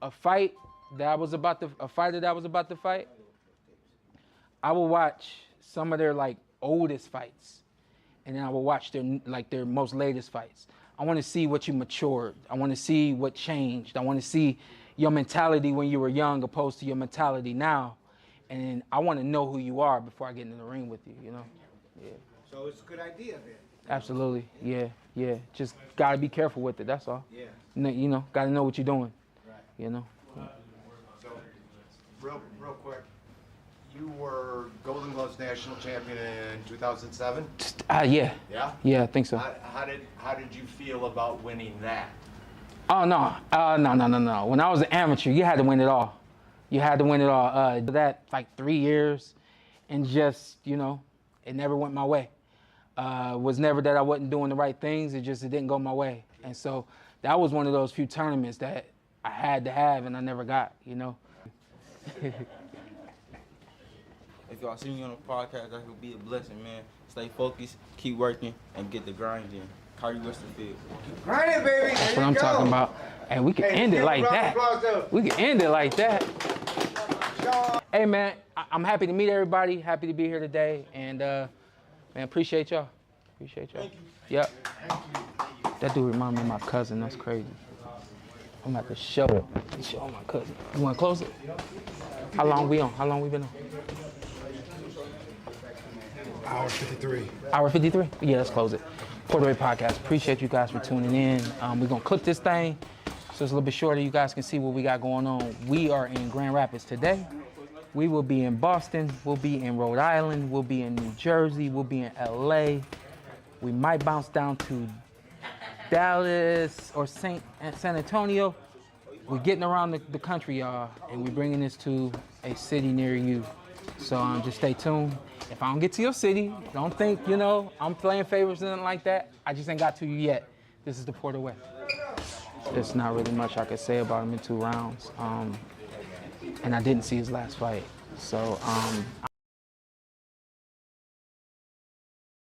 a fighter that I was about to fight, I would watch some of their like oldest fights, and then I would watch their most latest fights. I want to see what you matured. I want to see what changed. I want to see your mentality when you were young opposed to your mentality now, and I want to know who you are before I get in the ring with you. You know? Yeah. So it's a good idea then. Absolutely. Yeah. Just gotta be careful with it. That's all. Yeah. You know, gotta know what you're doing. Right. You know. So, real quick, you were Golden Gloves national champion in 2007. Yeah. Yeah. Yeah, I think so. How did you feel about winning that? Oh no. No. When I was an amateur, you had to win it all. That like 3 years, and just it never went my way. Was never that I wasn't doing the right things. It didn't go my way. And so that was one of those few tournaments that I had to have and I never got, you know. If y'all see me on the podcast, that would be a blessing, man. Stay focused, keep working, and get the grind in. Kyrie Westerfield. Grind it, baby. That's what I'm talking about. And we can end it like that. Hey, man, I'm happy to meet everybody. Happy to be here today. And, man, appreciate y'all. Thank you. Yep. That dude remind me of my cousin. That's crazy. I'm about to show my cousin. You want to close it? How long we on? How long we been on? Hour 53. Hour 53? Yeah, let's close it. PorterWay Podcast. Appreciate you guys for tuning in. We're going to clip this thing so it's a little bit shorter. You guys can see what we got going on. We are in Grand Rapids today. We will be in Boston. We'll be in Rhode Island. We'll be in New Jersey. We'll be in LA. We might bounce down to Dallas or San Antonio. We're getting around the country, y'all, and we're bringing this to a city near you. So just stay tuned. If I don't get to your city, don't think, I'm playing favorites or anything like that. I just ain't got to you yet. This is the PorterWay. There's not really much I could say about him in 2 rounds. And I didn't see his last fight. So